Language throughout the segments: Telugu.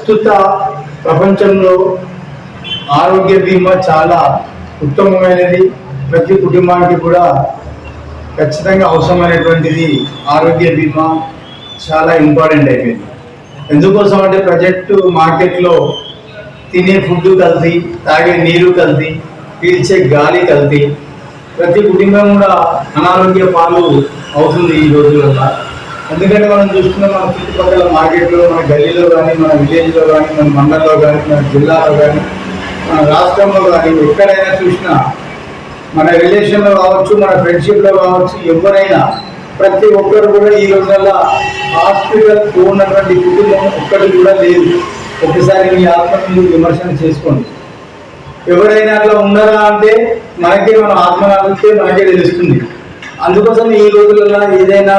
ప్రస్తుత ప్రపంచంలో ఆరోగ్య బీమా చాలా ఉత్తమమైనది. ప్రతి కుటుంబానికి కూడా ఖచ్చితంగా అవసరమైనటువంటిది. ఆరోగ్య బీమా చాలా ఇంపార్టెంట్ అయిపోయింది. ఎందుకోసం అంటే ప్రజెంట్ మార్కెట్లో తినే ఫుడ్ కల్తీ, తాగే నీరు కల్తీ, పీల్చే గాలి కల్తీ, ప్రతి కుటుంబం కూడా అనారోగ్య పాలు అవుతుంది ఈ రోజులలో. ఎందుకంటే మనం చూస్తున్న మన చుట్టుపక్కల మార్కెట్లో, మన గల్లీలో కానీ, మన విలేజ్లో కానీ, మన మండలంలో కానీ, మన జిల్లాలో కానీ, మన రాష్ట్రంలో కానీ ఎక్కడైనా చూసినా, మన రిలేషన్లో కావచ్చు, మన ఫ్రెండ్షిప్లో కావచ్చు, ఎవరైనా ప్రతి ఒక్కరు కూడా ఈ రోజుల్లో హాస్పిటల్ ఉన్నటువంటి కుటుంబం ఒక్కటి కూడా లేదు. ఒకసారి మీ ఆత్మను విమర్శన చేసుకోండి. ఎవరైనా అట్లా ఉన్నారా అంటే మనకి మన ఆత్మను అడిగితే మనకే తెలుస్తుంది. అందుకోసం ఈ రోజులలో ఏదైనా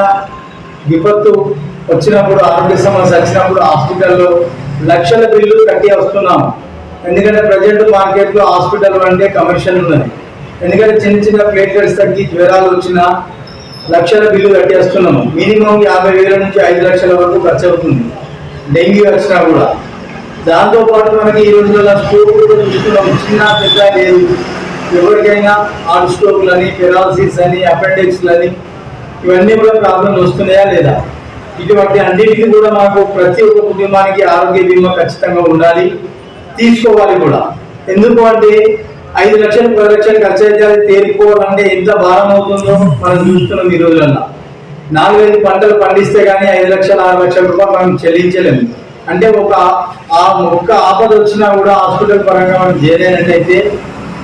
విపత్తు వచ్చినప్పుడు, ఆరోగ్య సమస్య వచ్చినప్పుడు హాస్పిటల్లో లక్షల బిల్లు కట్టి వస్తున్నాము. ఎందుకంటే ప్రజెంట్ మార్కెట్లో హాస్పిటల్ అంటే కమర్షియల్ ఉన్నది. ఎందుకంటే చిన్న చిన్న ప్లేట్లెట్స్ తగ్గి జ్వరాలు వచ్చినా లక్షల బిల్లు కట్టేస్తున్నాము. మినిమం 50,000 నుంచి 5 లక్షల వరకు ఖర్చు అవుతుంది డెంగ్యూ వచ్చినా కూడా. దాంతోపాటు మనకి ఈ రోజుల్లో స్ట్రోక్ కూడా చూస్తున్నాము. చిన్న పెద్ద లేదు, ఎవరికైనా హార్ట్ స్ట్రోక్లని, పెరాలసిస్ అని, అపెండిక్స్లని, ఇవన్నీ కూడా ప్రాబ్లమ్స్ వస్తున్నాయా లేదా? ఇటువంటి అన్నిటికీ కూడా మనకు ప్రతి ఒక్క కుటుంబానికి ఆరోగ్య బీమా ఖచ్చితంగా ఉండాలి, తీసుకోవాలి కూడా. ఎందుకు అంటే 5 లక్షలు 10 లక్షలు ఖర్చు అయితే అది తేలిపోవాలంటే ఎంత భారం అవుతుందో మనం చూస్తున్నాం ఈ రోజుల్లో. 4-5 పంటలు పండిస్తే కానీ 5 లక్షలు 6 లక్షల రూపాయలు మనం చెల్లించలేము. అంటే ఒక్క ఆపద వచ్చినా కూడా హాస్పిటల్ పరంగా మనం చేయలేనట్టయితే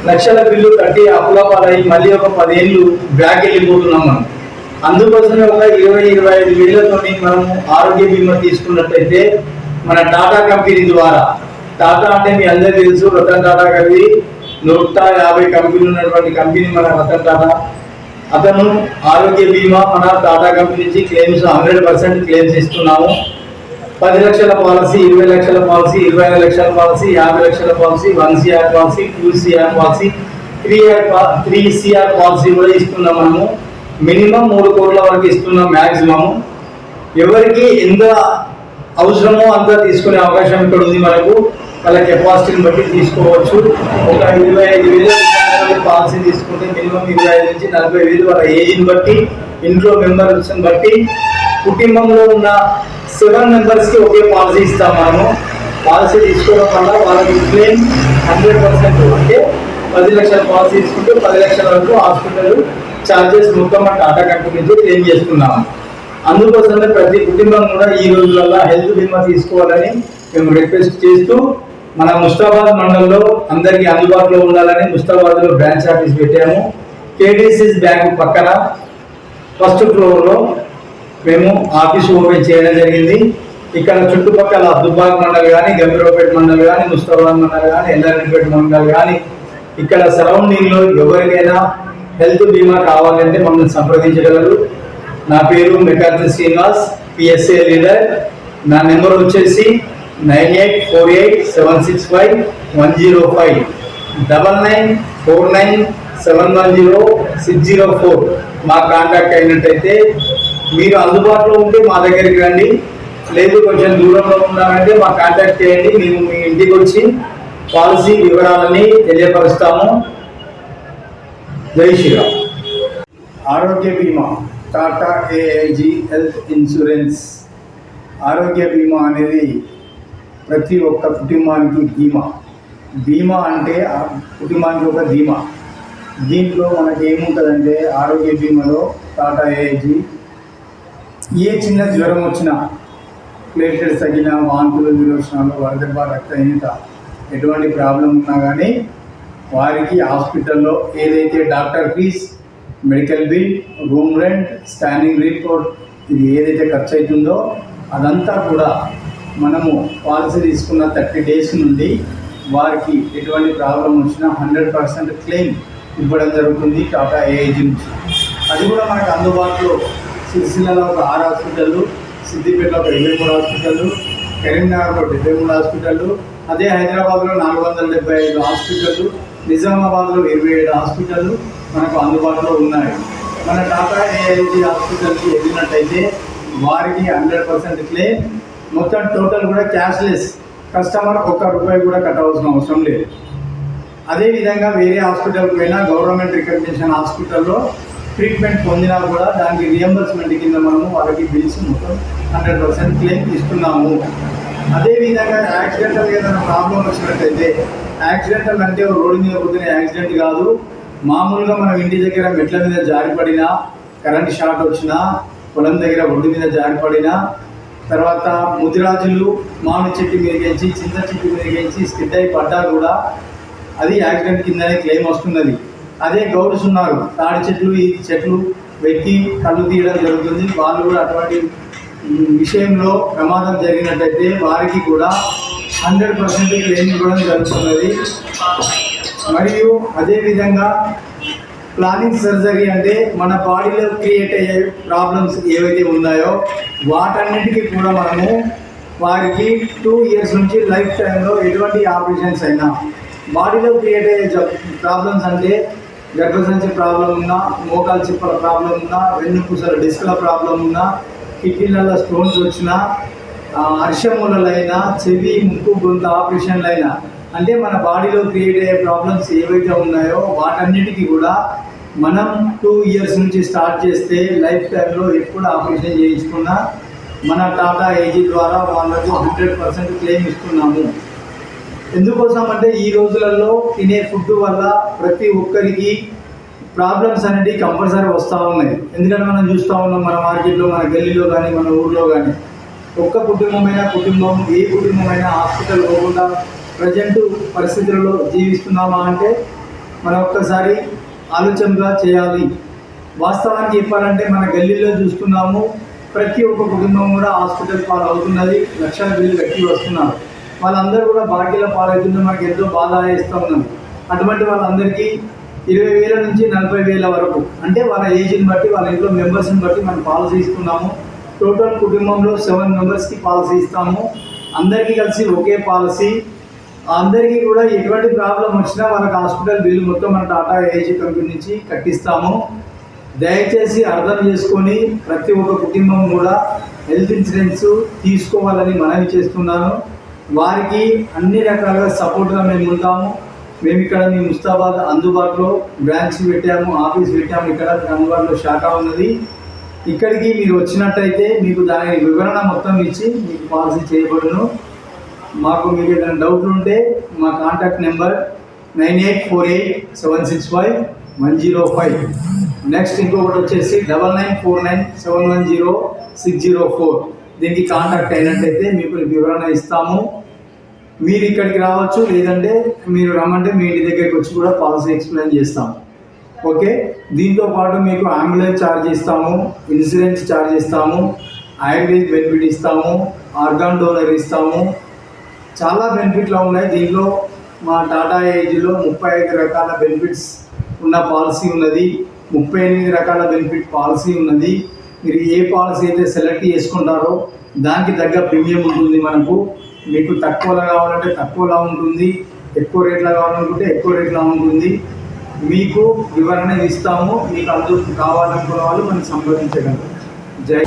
లక్షల బిల్లు కట్టి అప్పులపాలై మళ్ళీ ఒక 10 ఏళ్ళు బ్యాక్ వెళ్ళిపోతున్నాం మనం. అందుకోసమే ఒక 20-25 వేలతో మనం ఆరోగ్య బీమా తీసుకున్నట్టయితే మన టాటా కంపెనీ ద్వారా, టాటా అంటే మీ అందరికీ తెలుసు, రతన్ టాటా గారి 150 కంపెనీలు ఉన్నటువంటి కంపెనీ మన రతన్ టాటా. అతను ఆరోగ్య బీమా మన టాటా కంపెనీ నుంచి క్లెయిమ్స్ 100% క్లెయిమ్స్ ఇస్తున్నాము. 10 లక్షల పాలసీ, 20 లక్షల పాలసీ, 25 లక్షల పాలసీ, 50 లక్షల policy, 1 CR policy, 2 CR policy, 3 CR policy కూడా ఇస్తున్నాం మనము. మినిమం 3 కోట్ల వరకు ఇస్తున్నాం మ్యాక్సిమము. ఎవరికి ఎంత అవసరమో అంత తీసుకునే అవకాశం ఇక్కడ ఉంది మనకు. వాళ్ళ కెపాసిటీని బట్టి తీసుకోవచ్చు. ఒక 25,000 పాలసీ తీసుకుంటే మినిమం 25 నుంచి 40,000 వాళ్ళ ఏజ్ని బట్టి, ఇంట్లో మెంబర్స్ని బట్టి, కుటుంబంలో ఉన్న 7 మెంబర్స్కి ఒకే పాలసీ ఇస్తాం మనము. పాలసీ తీసుకోవడం వల్ల వాళ్ళకి క్లెయిమ్ 100%. అంటే 10 లక్షల పాలసీ తీసుకుంటే 10 లక్షల వరకు హాస్పిటల్ ఛార్జెస్ మొత్తం మన టాటా కంపెనీ నుంచి క్లెయిమ్ చేస్తున్నాము. అందుకోసమే ప్రతి కుటుంబం కూడా ఈ రోజులలో హెల్త్ బీమా తీసుకోవాలని మేము రిక్వెస్ట్ చేస్తూ, మన ముస్తాబాద్ మండలంలో అందరికీ అందుబాటులో ఉండాలని ముస్తాబాద్లో బ్రాంచ్ ఆఫీస్ పెట్టాము. కేడీసీస్ బ్యాంక్ పక్కన ఫస్ట్ ఫ్లోర్లో మేము ఆఫీస్ ఓపెన్ చేయడం జరిగింది. ఇక్కడ చుట్టుపక్కల దుబ్బాక్ మండల్ కానీ, గంభీరావుపేట మండల్ కానీ, ముస్తాబాద్ మండల్ కానీ, ఎల్లారెడ్డిపేట మండల్ కానీ, ఇక్కడ సరౌండింగ్లో ఎవరికైనా హెల్త్ బీమా కావాలంటే మమ్మల్ని సంప్రదించగలరు. నా పేరు మెకార్థి శ్రీనివాస్, పిఎస్ఏ లీడర్. నా నెంబర్ వచ్చేసి 9848765105 9949710604. మా కాంటాక్ట్ అయినట్టయితే మీరు అందుబాటులో ఉంటే మా దగ్గరికి రండి, లేదు కొంచెం దూరంలో ఉన్నారంటే మా కాంటాక్ట్ చేయండి. మేము మీ ఇంటికి వచ్చి పాలసీ వివరాలని తెలియపరుస్తాము. జై శ్రీరామ్. ఆరోగ్య బీమా టాటా ఏఐజీ హెల్త్ ఇన్సూరెన్స్. ఆరోగ్య బీమా అనేది ప్రతి ఒక్క కుటుంబానికి బీమా అంటే కుటుంబానికి ఒక ధీమా. దీంట్లో మనకి ఏముంటుందంటే ఆరోగ్య బీమాలో టాటా ఏఐజీ ఏ చిన్న జ్వరం వచ్చినా, ప్లేట్లెట్స్ తగ్గినా, వాంతులు, విరోచనాలు, వడదెబ్బ, రక్తహీనత, ఎటువంటి ప్రాబ్లం ఉన్నా కానీ వారికి హాస్పిటల్లో ఏదైతే doctor fees, medical bill, room rent, scanning report, ఇది ఏదైతే ఖర్చు అవుతుందో అదంతా కూడా మనము పాలసీ తీసుకున్న 30 డేస్ నుండి వారికి ఎటువంటి ప్రాబ్లం వచ్చినా 100% క్లెయిమ్ ఇవ్వడం జరుగుతుంది టాటా ఏఐజీ నుంచి. అది కూడా మనకు అందుబాటులో సిరిసిల్లలో ఒక 6 హాస్పిటళ్ళు, సిద్దిపేటలో ఒక 23 హాస్పిటళ్ళు, కరీంనగర్లో 73 హాస్పిటళ్ళు, అదే హైదరాబాద్లో 475 హాస్పిటళ్ళు, నిజామాబాద్లో 27 హాస్పిటళ్ళు మనకు అందుబాటులో ఉన్నాయి. మన టాటా ఏఐజీ హాస్పిటల్కి వెళ్ళినట్టయితే వారికి 100% క్లెయిమ్, మొత్తం టోటల్ కూడా క్యాష్లెస్. కస్టమర్ ఒక్క రూపాయి కూడా కట్టవలసిన అవసరం లేదు. అదేవిధంగా వేరే హాస్పిటల్కి పోయినా గవర్నమెంట్ రికగ్నిషన్ హాస్పిటల్లో ట్రీట్మెంట్ పొందినా కూడా దానికి రియంబర్స్మెంట్ కింద మనము వాళ్ళకి బిల్స్ మొత్తం 100% క్లెయిమ్ ఇస్తున్నాము. అదేవిధంగా యాక్సిడెంటల్ ఏదైనా ప్రాబ్లం వచ్చినట్టయితే, యాక్సిడెంటల్ అంటే రోడ్డు మీద పోతున్న యాక్సిడెంట్ కాదు, మామూలుగా మనం ఇంటి దగ్గర మెట్ల మీద జారిపడినా, కరెంట్ షార్ట్ వచ్చినా, పొలం దగ్గర ఒడ్డు మీద జారిపడినా, తర్వాత ముదిరాజులు మామిడి చెట్టు మీదకించి చింత చెట్టు మీదకించి స్కిడ్ అయి పడ్డా కూడా అది యాక్సిడెంట్ కిందనే క్లెయిమ్ వస్తున్నది. అదే గౌడ్స్ ఉన్నారు, తాడి చెట్లు ఈ చెట్లు వెక్కి కళ్ళు తీయడం జరుగుతుంది, వాళ్ళు కూడా అటువంటి విషయంలో ప్రమాదం జరిగినట్టయితే వారికి కూడా 100% క్లెయిమ్ ఇవ్వడం జరుగుతున్నది. మరియు అదేవిధంగా ప్లానింగ్ సర్జరీ అంటే మన బాడీలో క్రియేట్ అయ్యే ప్రాబ్లమ్స్ ఏవైతే ఉన్నాయో వాటన్నిటికీ కూడా మనము వారికి 2 years నుంచి లైఫ్ టైంలో ఎటువంటి ఆపరేషన్స్ అయినా, బాడీలో క్రియేట్ అయ్యే ప్రాబ్లమ్స్ అంటే గర్భసంచి ప్రాబ్లం ఉన్నా, మోకాల చిప్పల ప్రాబ్లం ఉన్నా, వెన్నుపూసల డిస్క్ల ప్రాబ్లం ఉన్నా, కిడ్నీలలో స్టోన్స్ వచ్చినా, అర్షమూలలైనా, చెవి ముక్కు గొంతు ఆపరేషన్లైనా, అంటే మన బాడీలో క్రియేట్ అయ్యే ప్రాబ్లమ్స్ ఏవైతే ఉన్నాయో వాటన్నిటికీ కూడా మనం 2 years నుంచి స్టార్ట్ చేస్తే లైఫ్ టైంలో ఎప్పుడు ఆపరేషన్ చేయించుకున్నా మన టాటా ఏజీ ద్వారా వాళ్ళకు 100% క్లెయిమ్ ఇస్తున్నాము. ఎందుకోసం అంటే ఈ రోజులలో తినే ఫుడ్ వల్ల ప్రతి ఒక్కరికి ప్రాబ్లమ్స్ అనేవి కంపల్సరీ వస్తూ ఉన్నాయి. ఎందుకంటే మనం చూస్తూ ఉన్నాం మన మార్కెట్లో, మన గల్లీలో కానీ, మన ఊళ్ళో కానీ, ఒక్క కుటుంబమైనా ఏ కుటుంబమైనా హాస్పిటల్ పోకుండా ప్రజెంట్ పరిస్థితులలో జీవిస్తున్నామా అంటే మనం ఒక్కసారి ఆలోచనగా చేయాలి. వాస్తవానికి చెప్పాలంటే మన గల్లీలో చూస్తున్నాము, ప్రతి ఒక్క కుటుంబం కూడా హాస్పిటల్ పాలు అవుతున్నది, లక్షల బిల్లు కట్టి వస్తున్నారు. వాళ్ళందరూ కూడా బాకీల పాలవుతుంటే మనకి ఎంతో బాధ వేస్తూ ఉన్నాం. అటువంటి వాళ్ళందరికీ 20,000 నుంచి 40,000 వరకు, అంటే వాళ్ళ ఏజ్ని బట్టి, వాళ్ళ ఇంట్లో మెంబర్స్ని బట్టి మనం పాలసీ ఇస్తున్నాము. టోటల్ కుటుంబంలో 7 మెంబర్స్కి పాలసీ ఇస్తాము. అందరికీ కలిసి ఒకే పాలసీ. అందరికీ కూడా ఎటువంటి ప్రాబ్లం వచ్చినా వాళ్ళకి హాస్పిటల్ బిల్లు మొత్తం మన టాటా ఏజీ కంపెనీ నుంచి కట్టిస్తాము. దయచేసి అర్థం చేసుకొని ప్రతి ఒక్క కుటుంబం కూడా హెల్త్ ఇన్సూరెన్స్ తీసుకోవాలని మనవి చేస్తున్నాను. వారికి అన్ని రకాలుగా సపోర్ట్గా మేము ఉంటాము. మేము ఇక్కడ మీ ముస్తాబాద్ అందుబాటులో బ్రాంచ్ పెట్టాము, ఆఫీస్ పెట్టాము. ఇక్కడ అందుబాటులో శాఖ ఉన్నది. ఇక్కడికి మీరు వచ్చినట్టయితే మీకు దాని వివరణ మొత్తం ఇచ్చి మీకు పాలసీ చేయబడును. మాకు మీకు ఏదైనా డౌట్లు ఉంటే మా కాంటాక్ట్ నెంబర్ 9848765105. నెక్స్ట్ ఇంకొకటి వచ్చేసి 9949710604. దీనికి కాంటాక్ట్ అయినట్టయితే మీకు వివరణ ఇస్తాము. మీరు ఇక్కడికి రావచ్చు, లేదంటే మీరు రమ్మంటే మీ ఇంటి దగ్గరికి వచ్చి కూడా పాలసీ ఎక్స్ప్లెయిన్ చేస్తాము. ఓకే, దీంతో పాటు మీకు అంబులెన్స్ ఛార్జ్ ఇస్తాము, ఇన్సూరెన్స్ ఛార్జ్ ఇస్తాము, ఆయుర్వేదిక్ బెనిఫిట్ ఇస్తాము, ఆర్గాన్ డోనర్ ఇస్తాము. చాలా బెనిఫిట్లు ఉన్నాయి. దీంట్లో మా టాటా ఏజీలో 35 రకాల బెనిఫిట్స్ ఉన్న పాలసీ ఉన్నది, 38 రకాల బెనిఫిట్ పాలసీ ఉన్నది. మీరు ఏ పాలసీ అయితే సెలెక్ట్ చేసుకుంటారో దానికి తగ్గ ప్రీమియం ఉంటుంది. మనకు మీకు తక్కువలో కావాలంటే తక్కువలా ఉంటుంది, ఎక్కువ రేట్లో కావాలనుకుంటే ఎక్కువ రేట్లో ఉంటుంది. మీకు వివరణ ఇస్తాము. మీకు అందుకు కావాలనుకున్న వాళ్ళు మనం సంప్రదించగలరు. జై